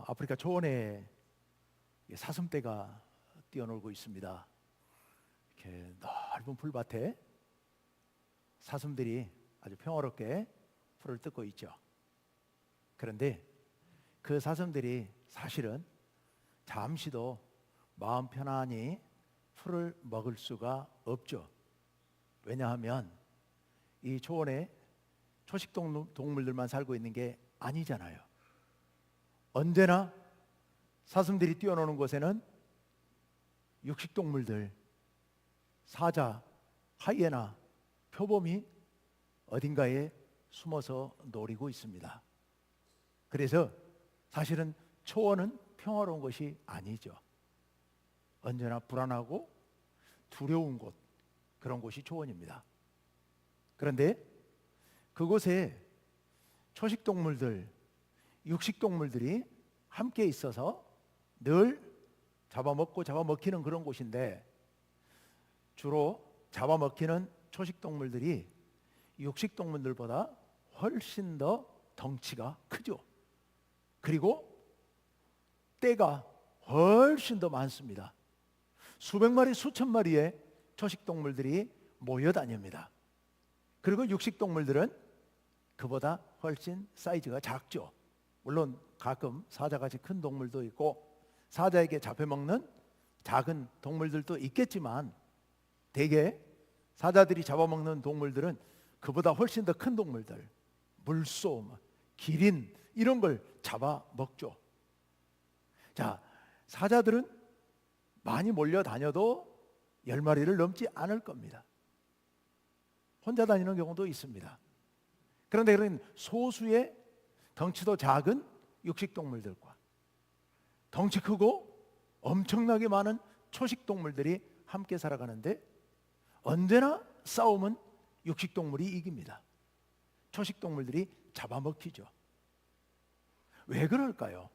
아프리카 초원에 사슴떼가 뛰어놀고 있습니다. 이렇게 넓은 풀밭에 사슴들이 아주 평화롭게 풀을 뜯고 있죠. 그런데 그 사슴들이 사실은 잠시도 마음 편안히 풀을 먹을 수가 없죠. 왜냐하면 이 초원에 초식 동물들만 살고 있는 게 아니잖아요. 언제나 사슴들이 뛰어노는 곳에는 육식 동물들, 사자, 하이에나, 표범이 어딘가에 숨어서 노리고 있습니다. 그래서 사실은 초원은 평화로운 것이 아니죠. 언제나 불안하고 두려운 곳, 그런 곳이 초원입니다. 그런데 그곳에 초식 동물들, 육식 동물들이 함께 있어서 늘 잡아먹고 잡아먹히는 그런 곳인데, 주로 잡아먹히는 초식 동물들이 육식 동물들보다 훨씬 더 덩치가 크죠. 그리고 떼가 훨씬 더 많습니다. 수백 마리, 수천 마리의 초식 동물들이 모여 다닙니다. 그리고 육식 동물들은 그보다 훨씬 사이즈가 작죠. 물론 가끔 사자같이 큰 동물도 있고 사자에게 잡혀먹는 작은 동물들도 있겠지만, 대개 사자들이 잡아먹는 동물들은 그보다 훨씬 더 큰 동물들, 물소, 기린 이런 걸 잡아먹죠. 자, 사자들은 많이 몰려다녀도 10마리를 넘지 않을 겁니다. 혼자 다니는 경우도 있습니다. 그런데 그런 소수의 덩치도 작은 육식 동물들과 덩치 크고 엄청나게 많은 초식 동물들이 함께 살아가는데, 언제나 싸움은 육식 동물이 이깁니다. 초식 동물들이 잡아먹히죠. 왜 그럴까요?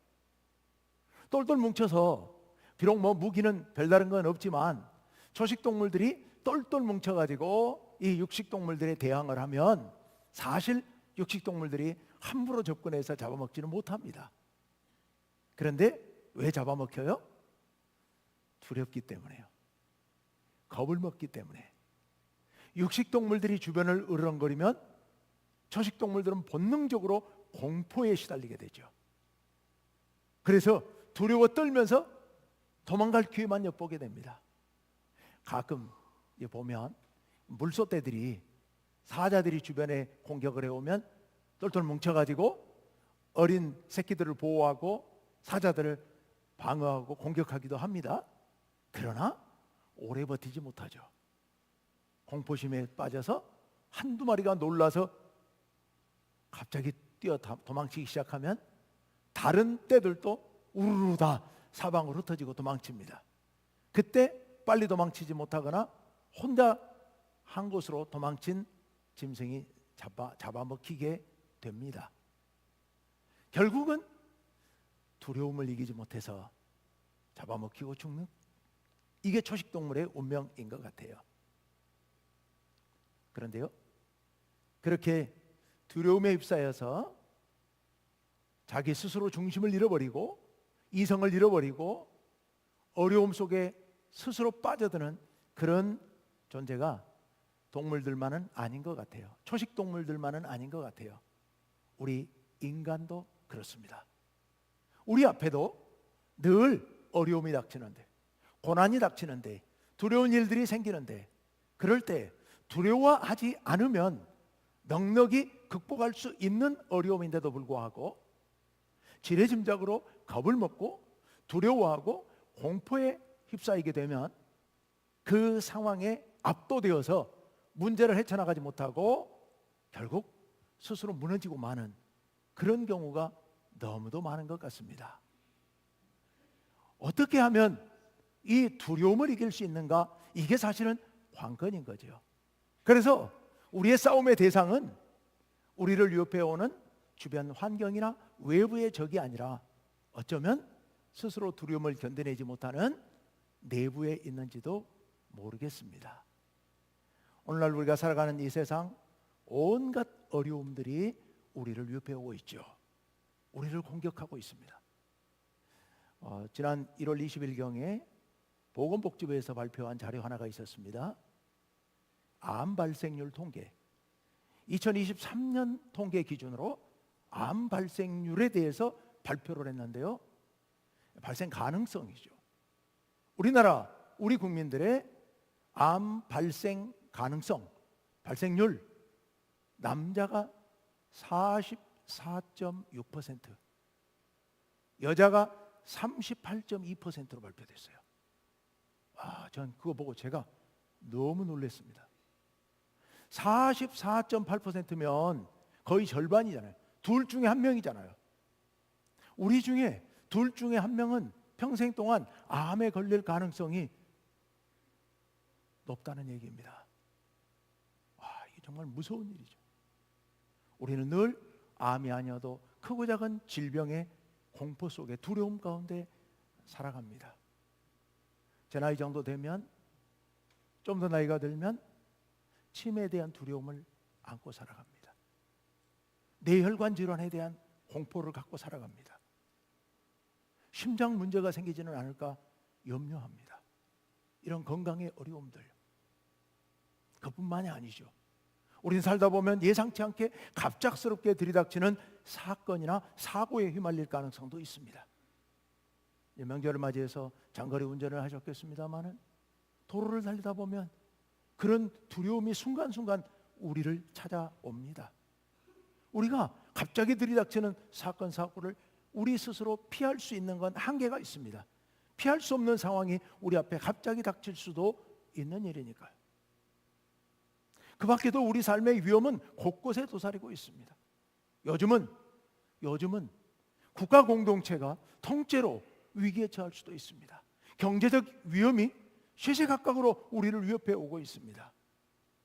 똘똘 뭉쳐서, 비록 무기는 별다른 건 없지만 초식 동물들이 똘똘 뭉쳐가지고 이 육식 동물들에 대항을 하면 사실 육식 동물들이 함부로 접근해서 잡아먹지는 못합니다. 그런데 왜 잡아먹혀요? 두렵기 때문에요. 겁을 먹기 때문에. 육식 동물들이 주변을 으르렁거리면 초식 동물들은 본능적으로 공포에 시달리게 되죠. 그래서 두려워 떨면서 도망갈 기회만 엿보게 됩니다. 가끔 보면 물소떼들이, 사자들이 주변에 공격을 해오면 똘똘 뭉쳐가지고 어린 새끼들을 보호하고 사자들을 방어하고 공격하기도 합니다. 그러나 오래 버티지 못하죠. 공포심에 빠져서 한두 마리가 놀라서 갑자기 뛰어 도망치기 시작하면 다른 떼들도 우르르 다 사방으로 흩어지고 도망칩니다. 그때 빨리 도망치지 못하거나 혼자 한 곳으로 도망친 짐승이 잡아먹히게 됩니다. 결국은 두려움을 이기지 못해서 잡아먹히고 죽는, 이게 초식동물의 운명인 것 같아요. 그런데요, 그렇게 두려움에 휩싸여서 자기 스스로 중심을 잃어버리고 이성을 잃어버리고 어려움 속에 스스로 빠져드는 그런 존재가 동물들만은 아닌 것 같아요. 초식 동물들만은 아닌 것 같아요. 우리 인간도 그렇습니다. 우리 앞에도 늘 어려움이 닥치는데, 고난이 닥치는데, 두려운 일들이 생기는데, 그럴 때 두려워하지 않으면 넉넉히 극복할 수 있는 어려움인데도 불구하고 지레짐작으로 겁을 먹고 두려워하고 공포에 휩싸이게 되면 그 상황에 압도되어서 문제를 헤쳐나가지 못하고 결국 스스로 무너지고 마는 그런 경우가 너무도 많은 것 같습니다. 어떻게 하면 이 두려움을 이길 수 있는가? 이게 사실은 관건인 거죠. 그래서 우리의 싸움의 대상은 우리를 위협해오는 주변 환경이나 외부의 적이 아니라 어쩌면 스스로 두려움을 견뎌내지 못하는 내부에 있는지도 모르겠습니다. 오늘날 우리가 살아가는 이 세상, 온갖 어려움들이 우리를 위협해오고 있죠. 우리를 공격하고 있습니다. 지난 1월 20일경에 보건복지부에서 발표한 자료 하나가 있었습니다. 암 발생률 통계. 2023년 통계 기준으로 암 발생률에 대해서 발표를 했는데요. 발생 가능성이죠. 우리나라 우리 국민들의 암 발생 가능성, 발생률, 남자가 44.6%, 여자가 38.2%로 발표됐어요. 전 그거 보고 제가 너무 놀랐습니다. 44.8%면 거의 절반이잖아요. 둘 중에 한 명이잖아요. 우리 중에 둘 중에 한 명은 평생 동안 암에 걸릴 가능성이 높다는 얘기입니다. 이게 정말 무서운 일이죠. 우리는 늘 암이 아니어도 크고 작은 질병의 공포 속에, 두려움 가운데 살아갑니다. 제 나이 정도 되면, 좀 더 나이가 들면 치매에 대한 두려움을 안고 살아갑니다. 뇌혈관 질환에 대한 공포를 갖고 살아갑니다. 심장 문제가 생기지는 않을까 염려합니다. 이런 건강의 어려움들, 그뿐만이 아니죠. 우린 살다 보면 예상치 않게 갑작스럽게 들이닥치는 사건이나 사고에 휘말릴 가능성도 있습니다. 명절을 맞이해서 장거리 운전을 하셨겠습니다마는 도로를 달리다 보면 그런 두려움이 순간순간 우리를 찾아옵니다. 우리가 갑자기 들이닥치는 사건, 사고를 우리 스스로 피할 수 있는 건 한계가 있습니다. 피할 수 없는 상황이 우리 앞에 갑자기 닥칠 수도 있는 일이니까요. 그 밖에도 우리 삶의 위험은 곳곳에 도사리고 있습니다. 요즘은 국가 공동체가 통째로 위기에 처할 수도 있습니다. 경제적 위험이 시시각각으로 우리를 위협해 오고 있습니다.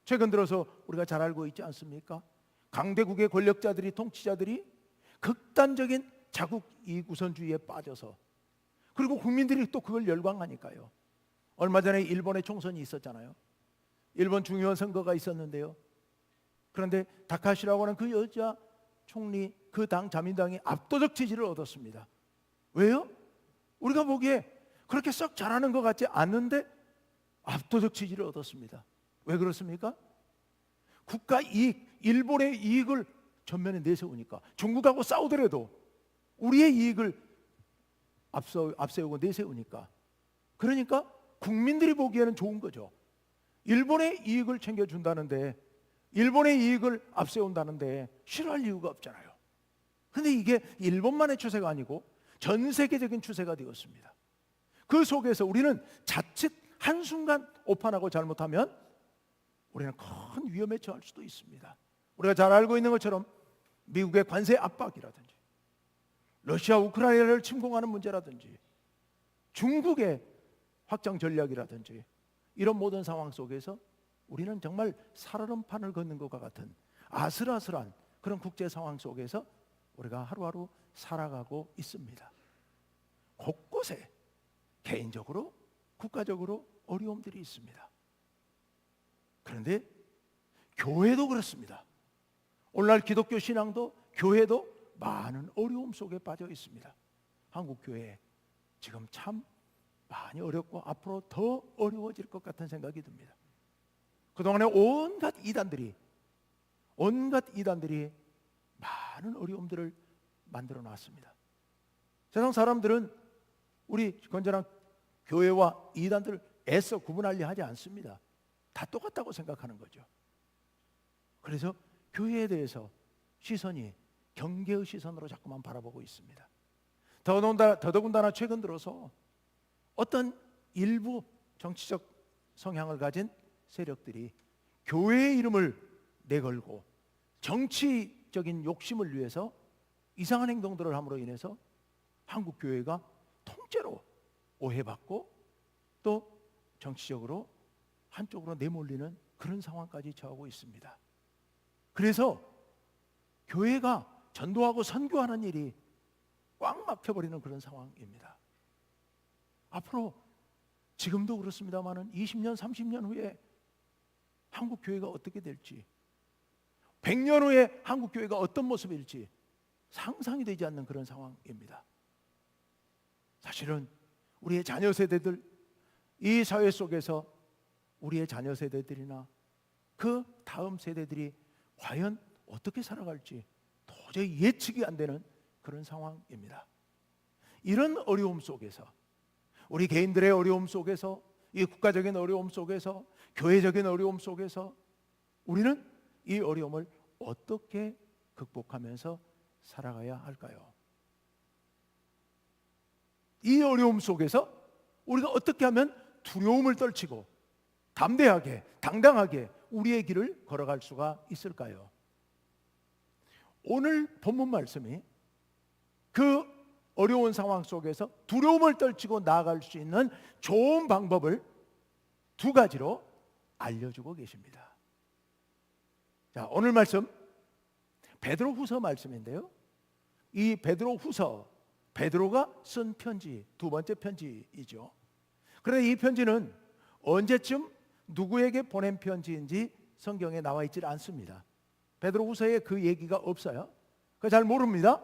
최근 들어서 우리가 잘 알고 있지 않습니까? 강대국의 권력자들이, 통치자들이 극단적인 자국 이익 우선주의에 빠져서, 그리고 국민들이 또 그걸 열광하니까요. 얼마 전에 일본의 총선이 있었잖아요. 일본 중요한 선거가 있었는데요. 그런데 다카시라고 하는 그 여자 총리, 그 당 자민당이 압도적 지지를 얻었습니다. 왜요? 우리가 보기에 그렇게 썩 잘하는 것 같지 않는데 압도적 지지를 얻었습니다. 왜 그렇습니까? 국가 이익, 일본의 이익을 전면에 내세우니까. 중국하고 싸우더라도 우리의 이익을 앞세우고 내세우니까. 그러니까 국민들이 보기에는 좋은 거죠. 일본의 이익을 챙겨준다는데, 일본의 이익을 앞세운다는데 싫어할 이유가 없잖아요. 그런데 이게 일본만의 추세가 아니고 전 세계적인 추세가 되었습니다. 그 속에서 우리는 자칫 한순간 오판하고 잘못하면 우리는 큰 위험에 처할 수도 있습니다. 우리가 잘 알고 있는 것처럼 미국의 관세 압박이라든지, 러시아 우크라이나를 침공하는 문제라든지, 중국의 확장 전략이라든지, 이런 모든 상황 속에서 우리는 정말 살얼음판을 걷는 것과 같은 아슬아슬한 그런 국제 상황 속에서 우리가 하루하루 살아가고 있습니다. 곳곳에 개인적으로, 국가적으로 어려움들이 있습니다. 그런데 교회도 그렇습니다. 오늘날 기독교 신앙도, 교회도 많은 어려움 속에 빠져 있습니다. 한국 교회 지금 참 많이 어렵고 앞으로 더 어려워질 것 같은 생각이 듭니다. 그동안에 온갖 이단들이 많은 어려움들을 만들어 놨습니다. 세상 사람들은 우리 건전한 교회와 이단들을 애써 구분하려 하지 않습니다. 다 똑같다고 생각하는 거죠. 그래서 교회에 대해서 시선이 경계의 시선으로 자꾸만 바라보고 있습니다. 더더군다나 최근 들어서 어떤 일부 정치적 성향을 가진 세력들이 교회의 이름을 내걸고 정치적인 욕심을 위해서 이상한 행동들을 함으로 인해서 한국 교회가 통째로 오해받고 또 정치적으로 한쪽으로 내몰리는 그런 상황까지 처하고 있습니다. 그래서 교회가 전도하고 선교하는 일이 꽉 막혀버리는 그런 상황입니다. 앞으로 지금도 그렇습니다마는 20년, 30년 후에 한국 교회가 어떻게 될지, 100년 후에 한국 교회가 어떤 모습일지 상상이 되지 않는 그런 상황입니다. 사실은 우리의 자녀 세대들, 이 사회 속에서 우리의 자녀 세대들이나 그 다음 세대들이 과연 어떻게 살아갈지 도저히 예측이 안 되는 그런 상황입니다. 이런 어려움 속에서, 우리 개인들의 어려움 속에서, 이 국가적인 어려움 속에서, 교회적인 어려움 속에서 우리는 이 어려움을 어떻게 극복하면서 살아가야 할까요? 이 어려움 속에서 우리가 어떻게 하면 두려움을 떨치고 담대하게, 당당하게 우리의 길을 걸어갈 수가 있을까요? 오늘 본문 말씀이 그 어려운 상황 속에서 두려움을 떨치고 나아갈 수 있는 좋은 방법을 두 가지로 알려주고 계십니다. 자, 오늘 말씀 베드로후서 말씀인데요. 이 베드로후서, 베드로가 쓴 편지, 두 번째 편지이죠. 그런데 이 편지는 언제쯤 누구에게 보낸 편지인지 성경에 나와 있지 않습니다. 베드로후서에 그 얘기가 없어요. 그거 잘 모릅니다.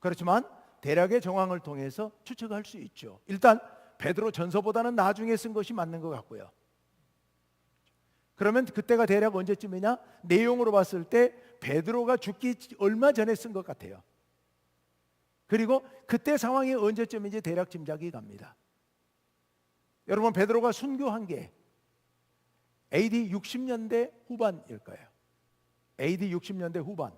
그렇지만 대략의 정황을 통해서 추측할 수 있죠. 일단 베드로 전서보다는 나중에 쓴 것이 맞는 것 같고요. 그러면 그때가 대략 언제쯤이냐? 내용으로 봤을 때 베드로가 죽기 얼마 전에 쓴 것 같아요. 그리고 그때 상황이 언제쯤인지 대략 짐작이 갑니다. 여러분, 베드로가 순교한 게 AD 60년대 후반일 거예요. AD 60년대 후반.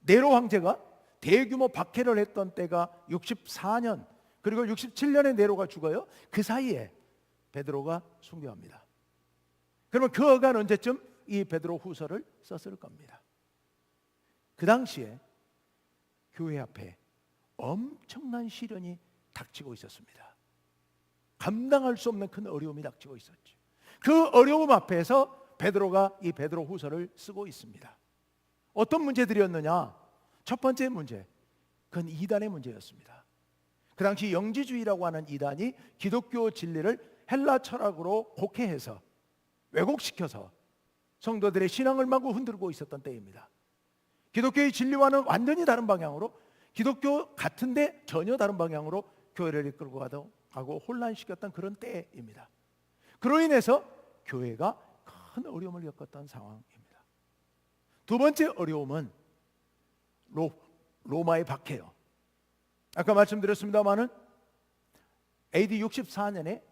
네로 황제가 대규모 박해를 했던 때가 64년, 그리고 67년에 네로가 죽어요. 그 사이에 베드로가 순교합니다. 그러면 그 어간 언제쯤 이 베드로 후서를 썼을 겁니다. 그 당시에 교회 앞에 엄청난 시련이 닥치고 있었습니다. 감당할 수 없는 큰 어려움이 닥치고 있었죠. 그 어려움 앞에서 베드로가 이 베드로 후서를 쓰고 있습니다. 어떤 문제들이었느냐? 첫 번째 문제, 그건 이단의 문제였습니다. 그 당시 영지주의라고 하는 이단이 기독교 진리를 헬라 철학으로 곡해해서 왜곡시켜서 성도들의 신앙을 마구 흔들고 있었던 때입니다. 기독교의 진리와는 완전히 다른 방향으로, 기독교 같은데 전혀 다른 방향으로 교회를 이끌고 가고 혼란시켰던 그런 때입니다. 그로 인해서 교회가 큰 어려움을 겪었던 상황입니다. 두 번째 어려움은 로마의 박해요. 아까 말씀드렸습니다마는 AD 64년에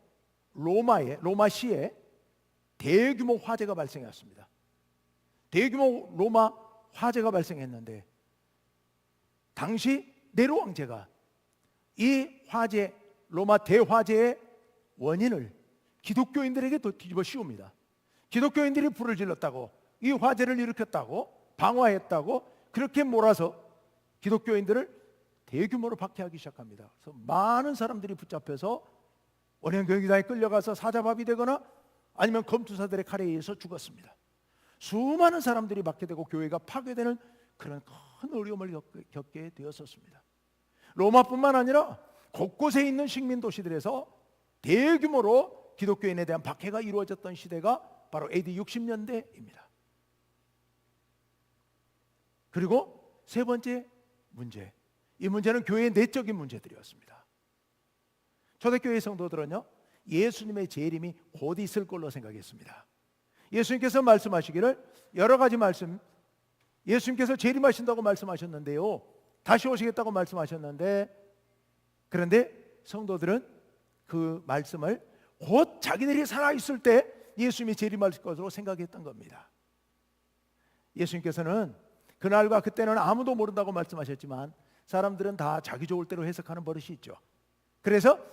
로마시에 대규모 화재가 발생했습니다. 대규모 로마 화재가 발생했는데 당시 네로 황제가 이 화재, 로마 대화재의 원인을 기독교인들에게 뒤집어 씌웁니다. 기독교인들이 불을 질렀다고, 이 화재를 일으켰다고, 방화했다고 그렇게 몰아서 기독교인들을 대규모로 박해하기 시작합니다. 그래서 많은 사람들이 붙잡혀서 원형경기장에 끌려가서 사자밥이 되거나 아니면 검투사들의 칼에 의해서 죽었습니다. 수많은 사람들이 박해되고 교회가 파괴되는 그런 큰 어려움을 겪게 되었었습니다. 로마뿐만 아니라 곳곳에 있는 식민 도시들에서 대규모로 기독교인에 대한 박해가 이루어졌던 시대가 바로 AD 60년대입니다. 그리고 세 번째 문제, 이 문제는 교회의 내적인 문제들이었습니다. 초대교회 성도들은요, 예수님의 재림이 곧 있을 걸로 생각했습니다. 예수님께서 말씀하시기를 여러 가지 말씀, 예수님께서 재림하신다고 말씀하셨는데요, 다시 오시겠다고 말씀하셨는데, 그런데 성도들은 그 말씀을 곧 자기들이 살아있을 때 예수님이 재림할 것으로 생각했던 겁니다. 예수님께서는 그날과 그때는 아무도 모른다고 말씀하셨지만 사람들은 다 자기 좋을 대로 해석하는 버릇이 있죠. 그래서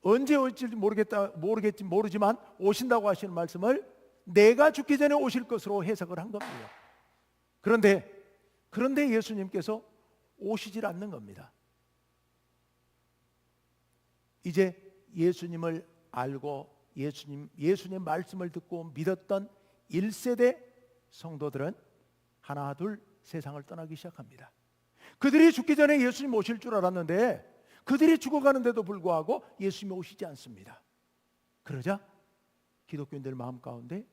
언제 올지 모르지만 오신다고 하시는 말씀을 내가 죽기 전에 오실 것으로 해석을 한 겁니다. 그런데 예수님께서 오시질 않는 겁니다. 이제 예수님을 알고 예수님 말씀을 듣고 믿었던 1세대 성도들은 하나 둘 세상을 떠나기 시작합니다. 그들이 죽기 전에 예수님 오실 줄 알았는데 그들이 죽어가는데도 불구하고 예수님이 오시지 않습니다. 그러자 기독교인들 마음 가운데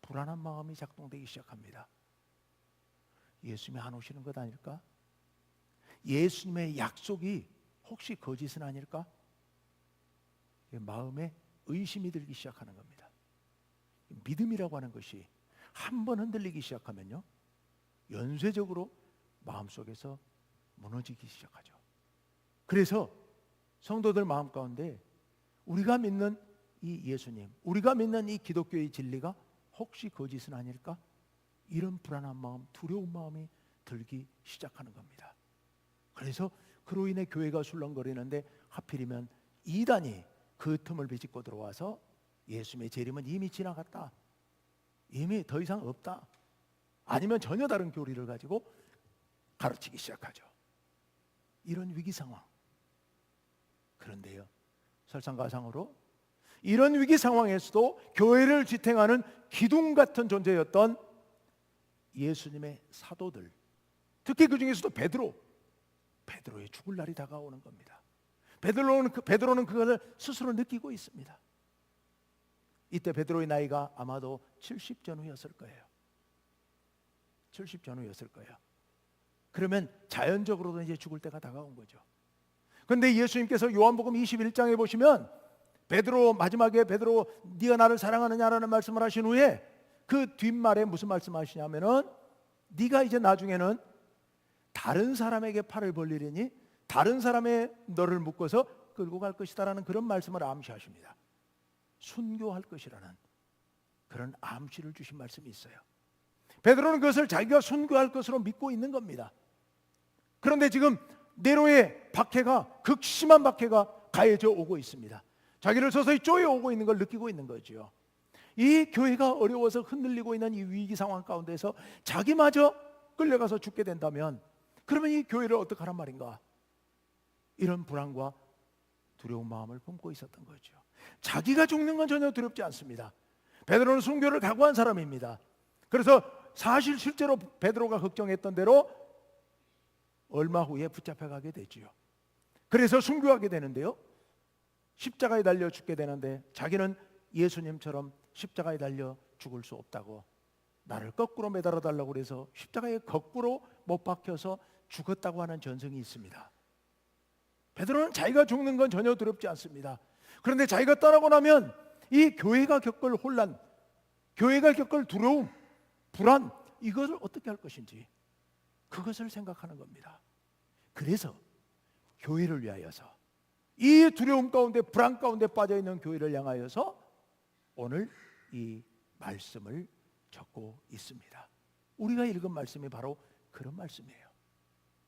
불안한 마음이 작동되기 시작합니다. 예수님이 안 오시는 것 아닐까? 예수님의 약속이 혹시 거짓은 아닐까? 마음에 의심이 들기 시작하는 겁니다. 믿음이라고 하는 것이 한 번 흔들리기 시작하면요, 연쇄적으로 마음속에서 무너지기 시작하죠. 그래서 성도들 마음 가운데 우리가 믿는 이 예수님, 우리가 믿는 이 기독교의 진리가 혹시 거짓은 아닐까? 이런 불안한 마음, 두려운 마음이 들기 시작하는 겁니다. 그래서 그로 인해 교회가 술렁거리는데 하필이면 이단이 그 틈을 비집고 들어와서 예수님의 재림은 이미 지나갔다, 이미 더 이상 없다, 아니면 전혀 다른 교리를 가지고 가르치기 시작하죠. 이런 위기 상황. 그런데요, 설상가상으로 이런 위기 상황에서도 교회를 지탱하는 기둥 같은 존재였던 예수님의 사도들, 특히 그 중에서도 베드로의 죽을 날이 다가오는 겁니다. 베드로는 그것을 스스로 느끼고 있습니다. 이때 베드로의 나이가 아마도 70 전후였을 거예요. 70 전후였을 거예요. 그러면 자연적으로도 이제 죽을 때가 다가온 거죠. 그런데 예수님께서 요한복음 21장에 보시면 마지막에 베드로 네가 나를 사랑하느냐라는 말씀을 하신 후에 그 뒷말에 무슨 말씀하시냐면은 네가 이제 나중에는 다른 사람에게 팔을 벌리려니 다른 사람의 너를 묶어서 끌고 갈 것이다라는 그런 말씀을 암시하십니다. 순교할 것이라는 그런 암시를 주신 말씀이 있어요. 베드로는 그것을 자기가 순교할 것으로 믿고 있는 겁니다. 그런데 지금 네로의 박해가, 극심한 박해가 가해져 오고 있습니다. 자기를 서서히 쪼여오고 있는 걸 느끼고 있는 거죠. 이 교회가 어려워서 흔들리고 있는 이 위기 상황 가운데서 자기마저 끌려가서 죽게 된다면 그러면 이 교회를 어떡하란 말인가? 이런 불안과 두려운 마음을 품고 있었던 거죠. 자기가 죽는 건 전혀 두렵지 않습니다. 베드로는 순교를 각오한 사람입니다. 그래서 실제로 베드로가 걱정했던 대로 얼마 후에 붙잡혀가게 되지요. 그래서 순교하게 되는데요, 십자가에 달려 죽게 되는데 자기는 예수님처럼 십자가에 달려 죽을 수 없다고, 나를 거꾸로 매달아 달라고 그래서 십자가에 거꾸로 못 박혀서 죽었다고 하는 전승이 있습니다. 베드로는 자기가 죽는 건 전혀 두렵지 않습니다. 그런데 자기가 떠나고 나면 이 교회가 겪을 혼란, 교회가 겪을 두려움, 불안, 이것을 어떻게 할 것인지 그것을 생각하는 겁니다. 그래서 교회를 위하여서, 이 두려움 가운데 불안 가운데 빠져있는 교회를 향하여서 오늘 이 말씀을 적고 있습니다. 우리가 읽은 말씀이 바로 그런 말씀이에요.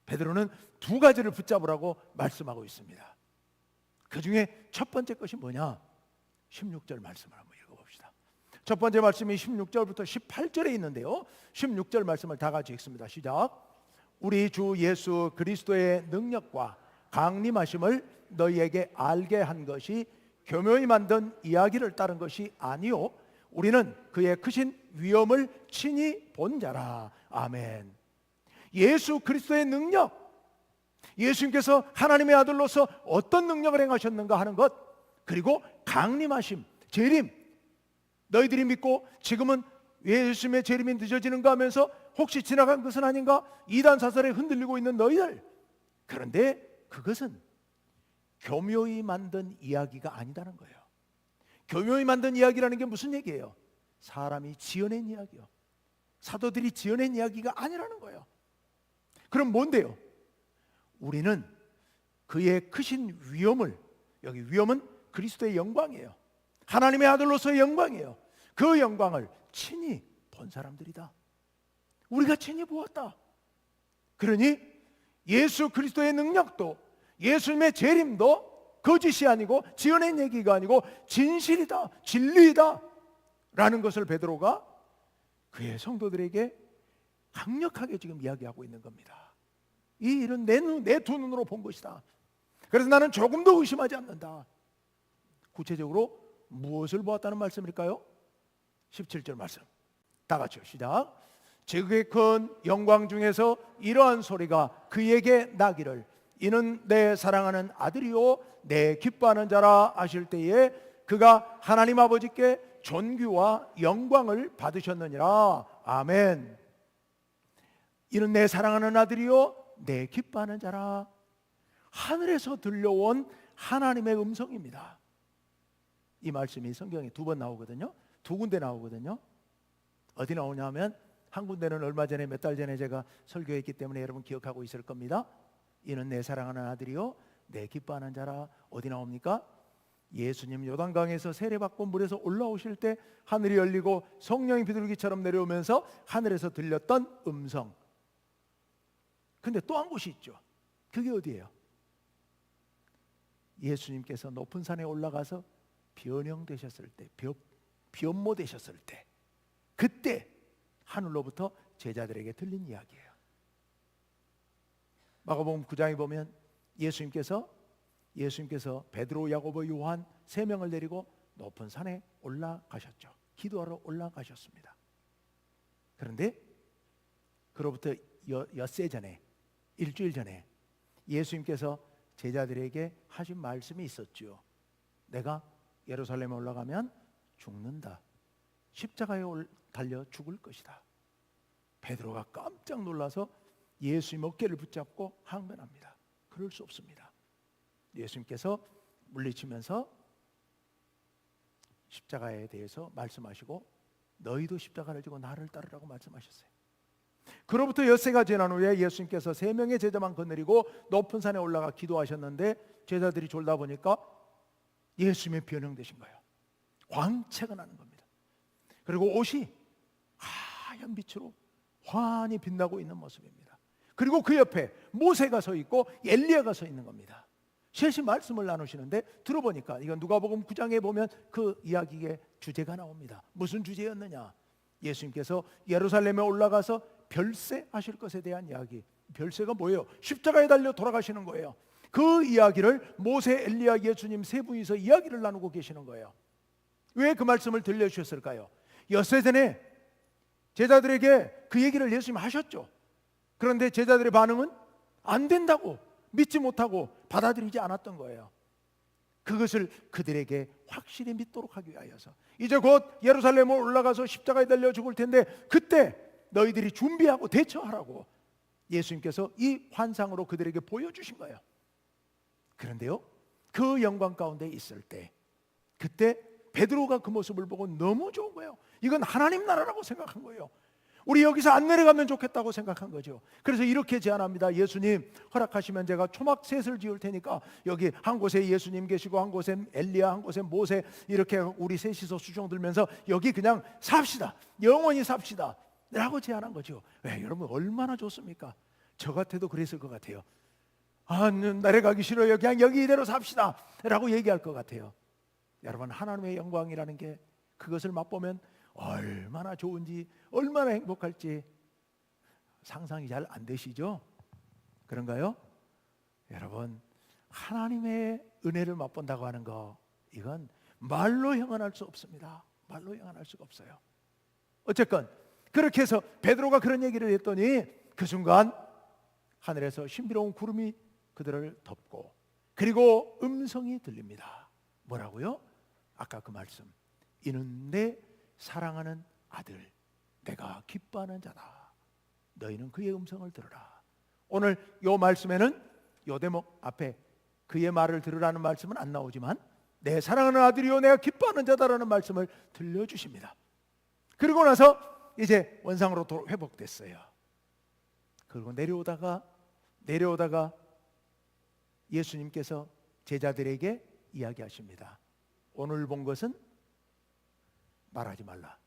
베드로는 두 가지를 붙잡으라고 말씀하고 있습니다. 그 중에 첫 번째 것이 뭐냐? 16절 말씀을 한번 읽어봅시다. 첫 번째 말씀이 16절부터 18절에 있는데요, 16절 말씀을 다 같이 읽습니다. 시작. 우리 주 예수 그리스도의 능력과 강림하심을 너희에게 알게 한 것이 교묘히 만든 이야기를 따른 것이 아니요 우리는 그의 크신 위엄을 친히 본 자라. 아멘. 예수 그리스도의 능력, 예수님께서 하나님의 아들로서 어떤 능력을 행하셨는가 하는 것, 그리고 강림하심, 재림, 너희들이 믿고 지금은 예수님의 재림이 늦어지는가 하면서 혹시 지나간 것은 아닌가, 이단 사설에 흔들리고 있는 너희들, 그런데 그것은 교묘히 만든 이야기가 아니다는 거예요. 교묘히 만든 이야기라는 게 무슨 얘기예요? 사람이 지어낸 이야기요, 사도들이 지어낸 이야기가 아니라는 거예요. 그럼 뭔데요? 우리는 그의 크신 위엄을, 여기 위엄은 그리스도의 영광이에요. 하나님의 아들로서의 영광이에요. 그 영광을 친히 본 사람들이다. 우리가 친히 보았다. 그러니 예수 그리스도의 능력도, 예수님의 재림도 거짓이 아니고 지어낸 얘기가 아니고 진실이다, 진리이다 라는 것을 베드로가 그의 성도들에게 강력하게 지금 이야기하고 있는 겁니다. 이 일은 내 두 눈으로 본 것이다. 그래서 나는 조금도 의심하지 않는다. 구체적으로 무엇을 보았다는 말씀일까요? 17절 말씀 다 같이요. 시작. 제국의 큰 영광 중에서 이러한 소리가 그에게 나기를 이는 내 사랑하는 아들이요 내 기뻐하는 자라 하실 때에 그가 하나님 아버지께 존귀와 영광을 받으셨느니라. 아멘. 이는 내 사랑하는 아들이요 내 기뻐하는 자라. 하늘에서 들려온 하나님의 음성입니다. 이 말씀이 성경에 2번 나오거든요. 2군데 나오거든요. 어디 나오냐면 한 군데는 얼마 전에 몇 달 전에 제가 설교했기 때문에 여러분 기억하고 있을 겁니다. 이는 내 사랑하는 아들이요 내 기뻐하는 자라. 어디 나옵니까? 예수님 요단강에서 세례받고 물에서 올라오실 때 하늘이 열리고 성령이 비둘기처럼 내려오면서 하늘에서 들렸던 음성. 근데 또 한 곳이 있죠. 그게 어디예요? 예수님께서 높은 산에 올라가서 변형되셨을 때, 변모되셨을 때, 그때 하늘로부터 제자들에게 들린 이야기예요. 마가복음 9장에 보면 예수님께서 베드로, 야고보, 요한 3명을 데리고 높은 산에 올라가셨죠. 기도하러 올라가셨습니다. 그런데 그로부터 엿새 전에, 일주일 전에 예수님께서 제자들에게 하신 말씀이 있었죠. 내가 예루살렘에 올라가면 죽는다. 십자가에 달려 죽을 것이다. 베드로가 깜짝 놀라서 예수님 어깨를 붙잡고 항변합니다. 그럴 수 없습니다. 예수님께서 물리치면서 십자가에 대해서 말씀하시고 너희도 십자가를 지고 나를 따르라고 말씀하셨어요. 그로부터 엿새가 지난 후에 예수님께서 3명의 제자만 거느리고 높은 산에 올라가 기도하셨는데 제자들이 졸다 보니까 예수님의 변형되신 거예요. 광채가 나는 겁니다. 그리고 옷이 하얀 빛으로 환히 빛나고 있는 모습입니다. 그리고 그 옆에 모세가 서 있고 엘리야가 서 있는 겁니다. 셋이 말씀을 나누시는데 들어보니까 이건 누가복음 9장에 보면 그 이야기의 주제가 나옵니다. 무슨 주제였느냐? 예수님께서 예루살렘에 올라가서 별세하실 것에 대한 이야기. 별세가 뭐예요? 십자가에 달려 돌아가시는 거예요. 그 이야기를 모세, 엘리야, 예수님 3분이서 이야기를 나누고 계시는 거예요. 왜 그 말씀을 들려주셨을까요? 엿새 전에 제자들에게 그 얘기를 예수님 하셨죠. 그런데 제자들의 반응은 안 된다고, 믿지 못하고 받아들이지 않았던 거예요. 그것을 그들에게 확실히 믿도록 하기 위하여서 이제 곧 예루살렘에 올라가서 십자가에 달려 죽을 텐데 그때 너희들이 준비하고 대처하라고 예수님께서 이 환상으로 그들에게 보여주신 거예요. 그런데요, 그 영광 가운데 있을 때 그때 베드로가 그 모습을 보고 너무 좋은 거예요. 이건 하나님 나라라고 생각한 거예요. 우리 여기서 안 내려가면 좋겠다고 생각한 거죠. 그래서 이렇게 제안합니다. 예수님 허락하시면 제가 초막셋을 지을 테니까 여기 한 곳에 예수님 계시고 한 곳에 엘리야, 한 곳에 모세, 이렇게 우리 셋이서 수종 들면서 여기 그냥 삽시다. 영원히 삽시다 라고 제안한 거죠. 왜 여러분 얼마나 좋습니까? 저 같아도 그랬을 것 같아요. 내려가기 싫어요. 그냥 여기 이대로 삽시다 라고 얘기할 것 같아요. 여러분 하나님의 영광이라는 게 그것을 맛보면 얼마나 좋은지, 얼마나 행복할지 상상이 잘 안 되시죠? 그런가요? 여러분 하나님의 은혜를 맛본다고 하는 거, 이건 말로 형언할 수 없습니다. 말로 형언할 수가 없어요. 어쨌건 그렇게 해서 베드로가 그런 얘기를 했더니 그 순간 하늘에서 신비로운 구름이 그들을 덮고 그리고 음성이 들립니다. 뭐라고요? 아까 그 말씀, 이는 내 사랑하는 아들, 내가 기뻐하는 자다. 너희는 그의 음성을 들으라. 오늘 이 말씀에는 이 대목 앞에 그의 말을 들으라는 말씀은 안 나오지만 내 사랑하는 아들이요 내가 기뻐하는 자다라는 말씀을 들려주십니다. 그리고 나서 이제 원상으로 회복됐어요. 그리고 내려오다가 예수님께서 제자들에게 이야기하십니다. 오늘 본 것은 말하지 말라.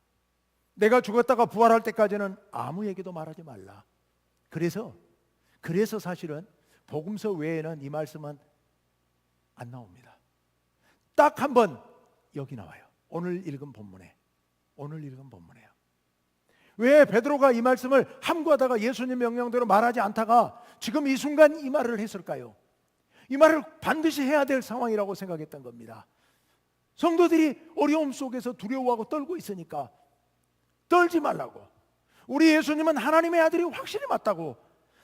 내가 죽었다가 부활할 때까지는 아무 얘기도 말하지 말라. 그래서 사실은 복음서 외에는 이 말씀은 안 나옵니다. 딱 한 번 여기 나와요. 오늘 읽은 본문에요. 왜 베드로가 이 말씀을 함구하다가 예수님 명령대로 말하지 않다가 지금 이 순간 이 말을 했을까요? 이 말을 반드시 해야 될 상황이라고 생각했던 겁니다. 성도들이 어려움 속에서 두려워하고 떨고 있으니까 떨지 말라고. 우리 예수님은 하나님의 아들이 확실히 맞다고,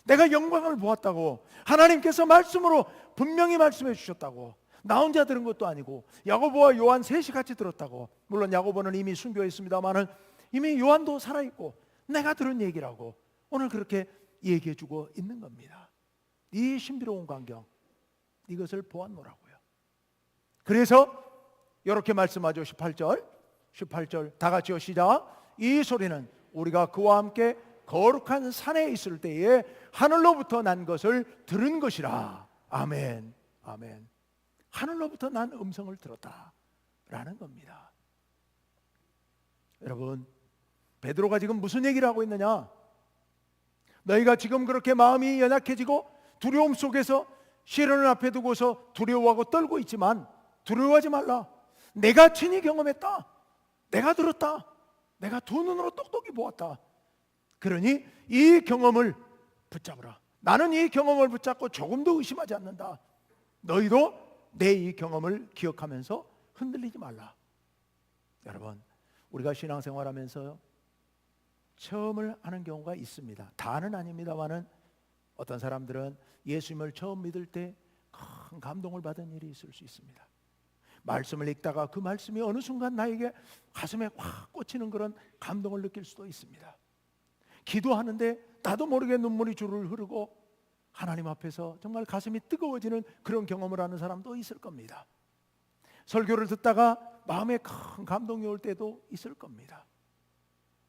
내가 영광을 보았다고, 하나님께서 말씀으로 분명히 말씀해 주셨다고, 나 혼자 들은 것도 아니고 야고보와 요한 셋이 같이 들었다고. 물론 야고보는 이미 순교했습니다마는 이미 요한도 살아있고 내가 들은 얘기라고 오늘 그렇게 얘기해 주고 있는 겁니다. 이 신비로운 광경, 이것을 보았노라고요. 그래서 이렇게 말씀하죠. 18절 다 같이요, 시작. 이 소리는 우리가 그와 함께 거룩한 산에 있을 때에 하늘로부터 난 것을 들은 것이라. 아멘. 아멘. 하늘로부터 난 음성을 들었다라는 겁니다. 여러분, 베드로가 지금 무슨 얘기를 하고 있느냐? 너희가 지금 그렇게 마음이 연약해지고 두려움 속에서 시련을 앞에 두고서 두려워하고 떨고 있지만 두려워하지 말라. 내가 친히 경험했다. 내가 들었다. 내가 두 눈으로 똑똑히 보았다. 그러니 이 경험을 붙잡으라. 나는 이 경험을 붙잡고 조금도 의심하지 않는다. 너희도 내 이 경험을 기억하면서 흔들리지 말라. 여러분, 우리가 신앙생활하면서 체험을 하는 경우가 있습니다. 다는 아닙니다만은 어떤 사람들은 예수님을 처음 믿을 때 큰 감동을 받은 일이 있을 수 있습니다. 말씀을 읽다가 그 말씀이 어느 순간 나에게 가슴에 확 꽂히는 그런 감동을 느낄 수도 있습니다. 기도하는데 나도 모르게 눈물이 주르르 흐르고 하나님 앞에서 정말 가슴이 뜨거워지는 그런 경험을 하는 사람도 있을 겁니다. 설교를 듣다가 마음에 큰 감동이 올 때도 있을 겁니다.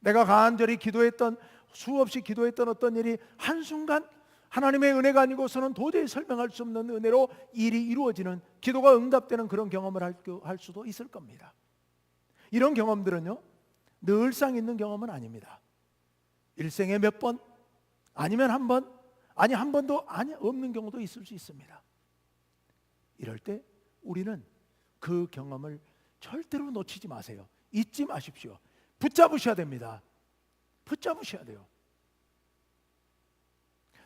내가 간절히 기도했던, 수없이 기도했던 어떤 일이 한순간 하나님의 은혜가 아니고서는 도저히 설명할 수 없는 은혜로 일이 이루어지는, 기도가 응답되는 그런 경험을 할 수도 있을 겁니다. 이런 경험들은요, 늘상 있는 경험은 아닙니다. 일생에 몇 번, 아니면 한 번, 아니 한 번도 아니 없는 경우도 있을 수 있습니다. 이럴 때 우리는 그 경험을 절대로 놓치지 마세요. 잊지 마십시오. 붙잡으셔야 됩니다. 붙잡으셔야 돼요.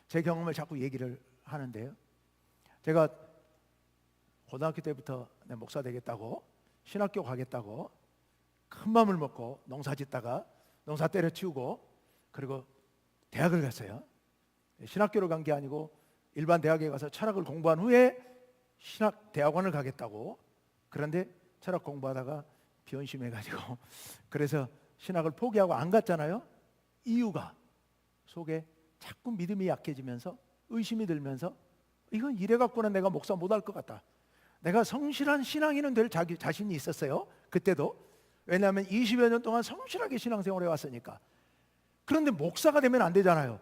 제 경험을 자꾸 얘기를 하는데요, 제가 고등학교 때부터 내 목사 되겠다고, 신학교 가겠다고 큰 마음을 먹고 농사 짓다가 농사 때려치우고 그리고 대학을 갔어요. 신학교를 간 게 아니고 일반 대학에 가서 철학을 공부한 후에 신학 대학원을 가겠다고. 그런데 철학 공부하다가 변심해가지고 그래서 신학을 포기하고 안 갔잖아요. 이유가 속에 자꾸 믿음이 약해지면서 의심이 들면서 이건 이래 갖고는 내가 목사 못할 것 같다. 내가 성실한 신앙인은 될 자신이 있었어요. 그때도. 왜냐하면 20여 년 동안 성실하게 신앙생활해 왔으니까. 그런데 목사가 되면 안 되잖아요.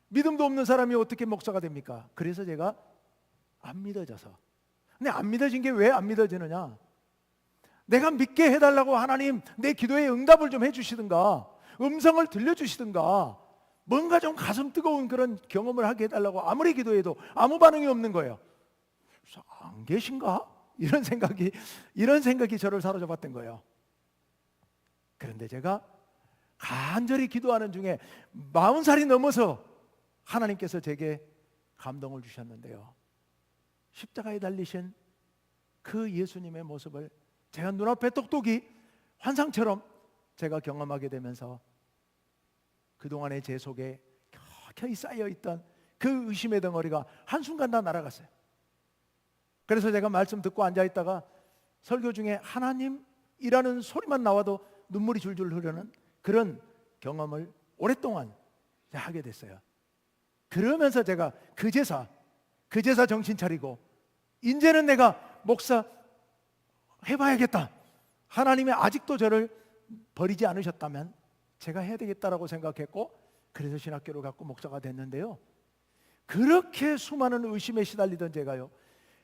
믿음도 없는 사람이 어떻게 목사가 됩니까? 그래서 제가 안 믿어져서. 근데 안 믿어진 게 왜 안 믿어지느냐? 내가 믿게 해달라고 하나님 내 기도에 응답을 좀 해주시든가, 음성을 들려주시든가, 뭔가 좀 가슴 뜨거운 그런 경험을 하게 해달라고 아무리 기도해도 아무 반응이 없는 거예요. 그래서 안 계신가? 이런 생각이 저를 사로잡았던 거예요. 그런데 제가 간절히 기도하는 중에 40살이 넘어서 하나님께서 제게 감동을 주셨는데요, 십자가에 달리신 그 예수님의 모습을 제가 눈앞에 똑똑히 환상처럼 제가 경험하게 되면서 그동안의 제 속에 켜켜이 쌓여있던 그 의심의 덩어리가 한순간 다 날아갔어요. 그래서 제가 말씀 듣고 앉아있다가 설교 중에 하나님이라는 소리만 나와도 눈물이 줄줄 흐르는 그런 경험을 오랫동안 하게 됐어요. 그러면서 제가 그제사 정신 차리고 이제는 내가 목사 해봐야겠다. 하나님이 아직도 저를 버리지 않으셨다면 제가 해야 되겠다라고 생각했고, 그래서 신학교를 갖고 목사가 됐는데요, 그렇게 수많은 의심에 시달리던 제가요,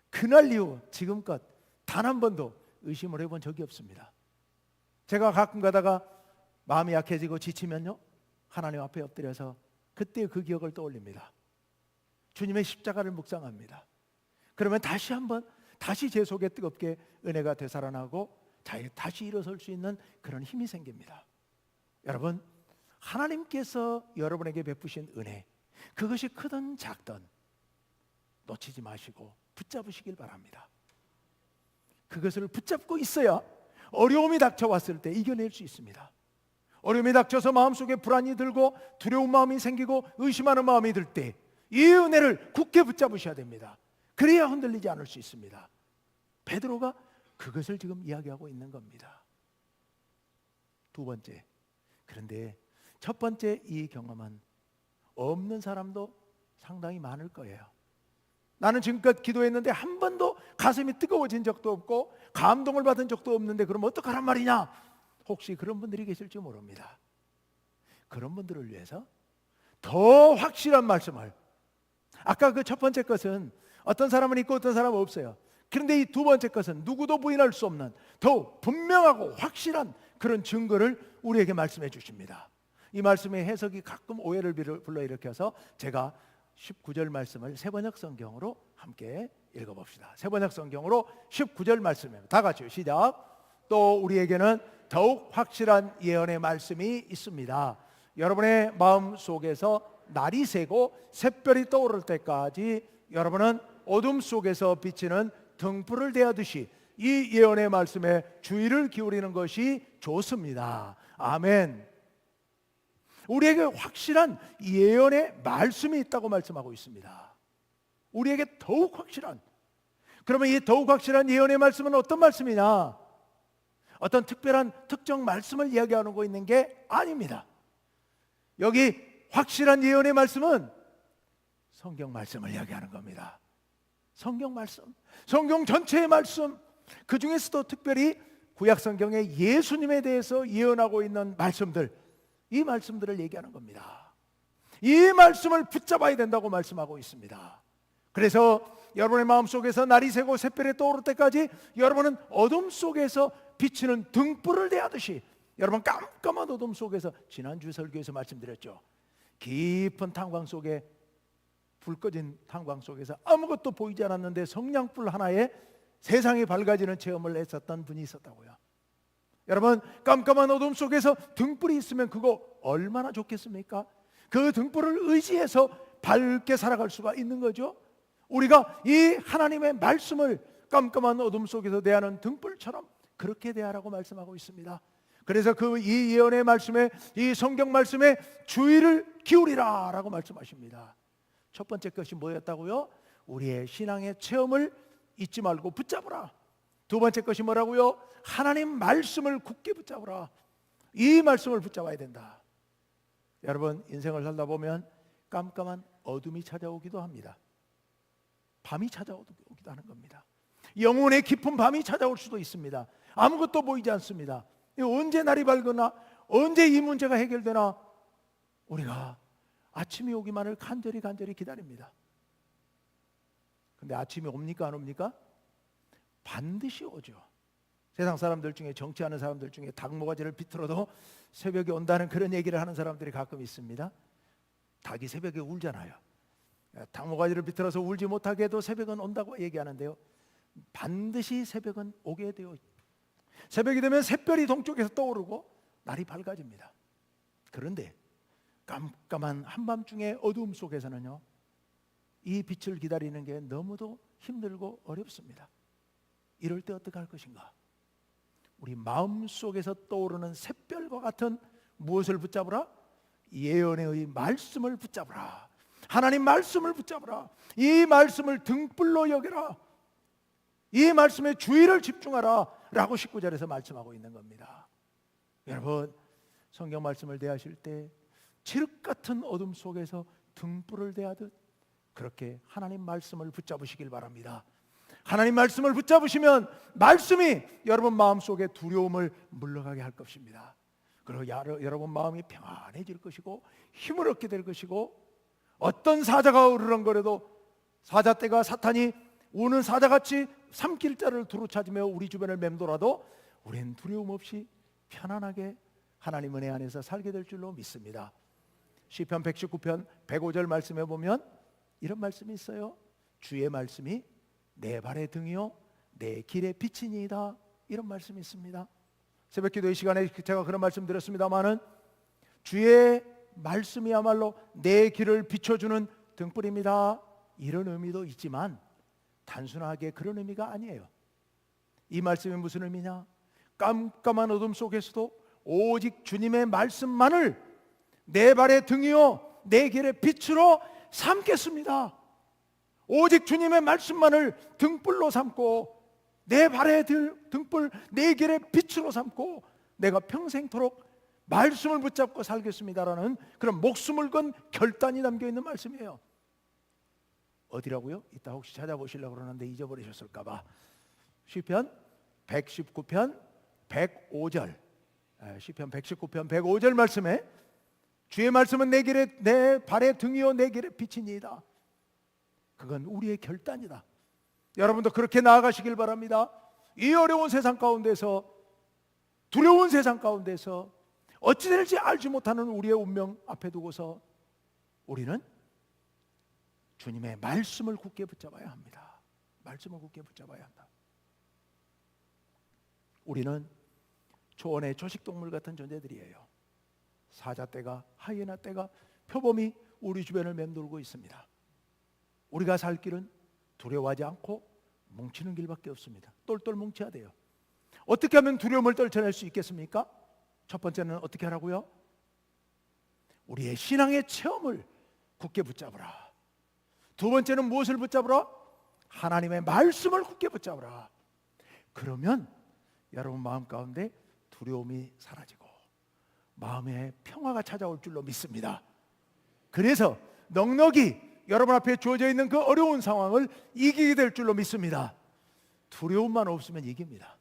그날 이후 지금껏 단 한 번도 의심을 해본 적이 없습니다. 제가 가끔 가다가 마음이 약해지고 지치면요, 하나님 앞에 엎드려서 그때 그 기억을 떠올립니다. 주님의 십자가를 묵상합니다. 그러면 다시 제 속에 뜨겁게 은혜가 되살아나고 다시 일어설 수 있는 그런 힘이 생깁니다. 여러분, 하나님께서 여러분에게 베푸신 은혜, 그것이 크든 작든 놓치지 마시고 붙잡으시길 바랍니다. 그것을 붙잡고 있어야 어려움이 닥쳐왔을 때 이겨낼 수 있습니다. 어려움이 닥쳐서 마음속에 불안이 들고 두려운 마음이 생기고 의심하는 마음이 들 때 이 은혜를 굳게 붙잡으셔야 됩니다. 그래야 흔들리지 않을 수 있습니다. 베드로가 그것을 지금 이야기하고 있는 겁니다. 두 번째, 그런데 첫 번째 이 경험은 없는 사람도 상당히 많을 거예요. 나는 지금껏 기도했는데 한 번도 가슴이 뜨거워진 적도 없고 감동을 받은 적도 없는데 그럼 어떡하란 말이냐? 혹시 그런 분들이 계실지 모릅니다. 그런 분들을 위해서 더 확실한 말씀을, 아까 그 첫 번째 것은 어떤 사람은 있고 어떤 사람은 없어요. 그런데 이 두 번째 것은 누구도 부인할 수 없는 더 분명하고 확실한 그런 증거를 우리에게 말씀해 주십니다. 이 말씀의 해석이 가끔 오해를 불러일으켜서 제가 19절 말씀을 세번역 성경으로 함께 읽어봅시다. 세번역 성경으로 19절 말씀입니다. 다 같이요, 시작. 또 우리에게는 더욱 확실한 예언의 말씀이 있습니다. 여러분의 마음 속에서 날이 새고 샛별이 떠오를 때까지 여러분은 어둠 속에서 비치는 등불을 대하듯이 이 예언의 말씀에 주의를 기울이는 것이 좋습니다. 아멘. 우리에게 확실한 예언의 말씀이 있다고 말씀하고 있습니다. 우리에게 더욱 확실한. 그러면 이 더욱 확실한 예언의 말씀은 어떤 말씀이냐? 어떤 특별한 특정 말씀을 이야기하고 있는 게 아닙니다. 여기 확실한 예언의 말씀은 성경 말씀을 이야기하는 겁니다. 성경 말씀, 성경 전체의 말씀, 그 중에서도 특별히 구약 성경에 예수님에 대해서 예언하고 있는 말씀들, 이 말씀들을 얘기하는 겁니다. 이 말씀을 붙잡아야 된다고 말씀하고 있습니다. 그래서 여러분의 마음속에서 날이 새고 샛별이 떠오를 때까지 여러분은 어둠 속에서 비치는 등불을 대하듯이, 여러분 깜깜한 어둠 속에서, 지난주 설교에서 말씀드렸죠. 깊은 탄광 속에, 불 꺼진 탄광 속에서 아무것도 보이지 않았는데 성냥불 하나에 세상이 밝아지는 체험을 했었던 분이 있었다고요. 여러분, 깜깜한 어둠 속에서 등불이 있으면 그거 얼마나 좋겠습니까? 그 등불을 의지해서 밝게 살아갈 수가 있는 거죠. 우리가 이 하나님의 말씀을 깜깜한 어둠 속에서 대하는 등불처럼 그렇게 대하라고 말씀하고 있습니다. 그래서 이 예언의 말씀에, 이 성경 말씀에 주의를 기울이라 라고 말씀하십니다. 첫 번째 것이 뭐였다고요? 우리의 신앙의 체험을 잊지 말고 붙잡으라. 두 번째 것이 뭐라고요? 하나님 말씀을 굳게 붙잡으라. 이 말씀을 붙잡아야 된다. 여러분, 인생을 살다 보면 깜깜한 어둠이 찾아오기도 합니다. 밤이 찾아오기도 하는 겁니다. 영혼의 깊은 밤이 찾아올 수도 있습니다. 아무것도 보이지 않습니다. 언제 날이 밝으나, 언제 이 문제가 해결되나, 우리가 아침이 오기만을 간절히 기다립니다. 근데 아침이 옵니까 안 옵니까? 반드시 오죠. 세상 사람들 중에, 정치하는 사람들 중에 닭모가지를 비틀어도 새벽에 온다는 그런 얘기를 하는 사람들이 가끔 있습니다. 닭이 새벽에 울잖아요. 닭모가지를 비틀어서 울지 못하게 해도 새벽은 온다고 얘기하는데요, 반드시 새벽은 오게 되어, 새벽이 되면 샛별이 동쪽에서 떠오르고 날이 밝아집니다. 그런데 깜깜한 한밤중의 어두움 속에서는요, 이 빛을 기다리는 게 너무도 힘들고 어렵습니다. 이럴 때 어떻게 할 것인가? 우리 마음속에서 떠오르는 샛별과 같은 무엇을 붙잡으라? 예언의 말씀을 붙잡으라. 하나님 말씀을 붙잡으라. 이 말씀을 등불로 여겨라. 이 말씀에 주의를 집중하라 라고 19절에서 말씀하고 있는 겁니다. 여러분, 성경 말씀을 대하실 때 칠흑 같은 어둠 속에서 등불을 대하듯 그렇게 하나님 말씀을 붙잡으시길 바랍니다. 하나님 말씀을 붙잡으시면 말씀이 여러분 마음속에 두려움을 물러가게 할 것입니다. 그리고 여러분 마음이 평안해질 것이고 힘을 얻게 될 것이고, 어떤 사자가 으르렁거려도, 사자떼가 사탄이 우는 사자같이 삼킬자를 두루 찾으며 우리 주변을 맴돌아도 우리는 두려움 없이 편안하게 하나님 은혜 안에서 살게 될 줄로 믿습니다. 시편 119편 105절 말씀에 보면 이런 말씀이 있어요. 주의 말씀이 내 발의 등이요 내 길의 빛이니이다. 이런 말씀이 있습니다. 새벽기도의 시간에 제가 그런 말씀 드렸습니다마는, 주의 말씀이야말로 내 길을 비춰주는 등불입니다. 이런 의미도 있지만 단순하게 그런 의미가 아니에요. 이 말씀이 무슨 의미냐? 깜깜한 어둠 속에서도 오직 주님의 말씀만을 내 발의 등이요 내 길의 빛으로 삼겠습니다. 오직 주님의 말씀만을 등불로 삼고, 내 발의 등불, 내 길의 빛으로 삼고 내가 평생토록 말씀을 붙잡고 살겠습니다라는 그런 목숨을 건 결단이 담겨 있는 말씀이에요. 어디라고요? 이따 혹시 찾아보시려고 그러는데 잊어버리셨을까 봐. 시편 119편 105절. 시편 119편 105절 말씀에 주의 말씀은 내 길에 내 발의 등이요 내 길에 빛이니이다. 그건 우리의 결단이다. 여러분도 그렇게 나아가시길 바랍니다. 이 어려운 세상 가운데서, 두려운 세상 가운데서 어찌 될지 알지 못하는 우리의 운명 앞에 두고서 우리는 주님의 말씀을 굳게 붙잡아야 합니다. 말씀을 굳게 붙잡아야 한다. 우리는 초원의 초식동물 같은 존재들이에요. 사자떼가, 하이에나 떼가 표범이 우리 주변을 맴돌고 있습니다. 우리가 살 길은 두려워하지 않고 뭉치는 길밖에 없습니다. 똘똘 뭉쳐야 돼요. 어떻게 하면 두려움을 떨쳐낼 수 있겠습니까? 첫 번째는 어떻게 하라고요? 우리의 신앙의 체험을 굳게 붙잡으라. 두 번째는 무엇을 붙잡으라? 하나님의 말씀을 굳게 붙잡으라. 그러면 여러분 마음 가운데 두려움이 사라지고 마음에 평화가 찾아올 줄로 믿습니다. 그래서 넉넉히 여러분 앞에 주어져 있는 그 어려운 상황을 이기게 될 줄로 믿습니다. 두려움만 없으면 이깁니다.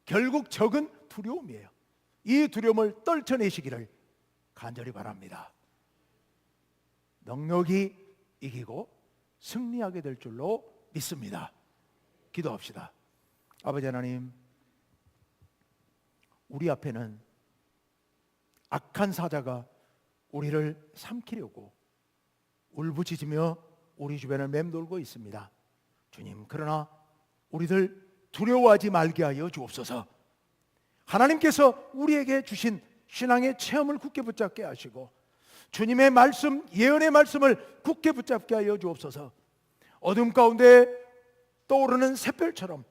결국 적은 두려움이에요. 이 두려움을 떨쳐내시기를 간절히 바랍니다. 넉넉히 이기고 승리하게 될 줄로 믿습니다. 기도합시다. 아버지 하나님, 우리 앞에는 악한 사자가 우리를 삼키려고 울부짖으며 우리 주변을 맴돌고 있습니다. 주님, 그러나 우리들 두려워하지 말게 하여 주옵소서. 하나님께서 우리에게 주신 신앙의 체험을 굳게 붙잡게 하시고 주님의 말씀, 예언의 말씀을 굳게 붙잡게 하여 주옵소서. 어둠 가운데 떠오르는 샛별처럼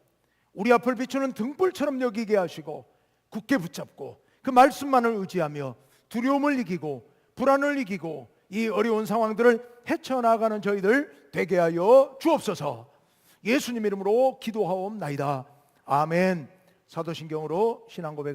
우리 앞을 비추는 등불처럼 여기게 하시고 굳게 붙잡고 그 말씀만을 의지하며 두려움을 이기고 불안을 이기고 이 어려운 상황들을 헤쳐나가는 저희들 되게 하여 주옵소서. 예수님 이름으로 기도하옵나이다. 아멘. 사도신경으로 신앙 고백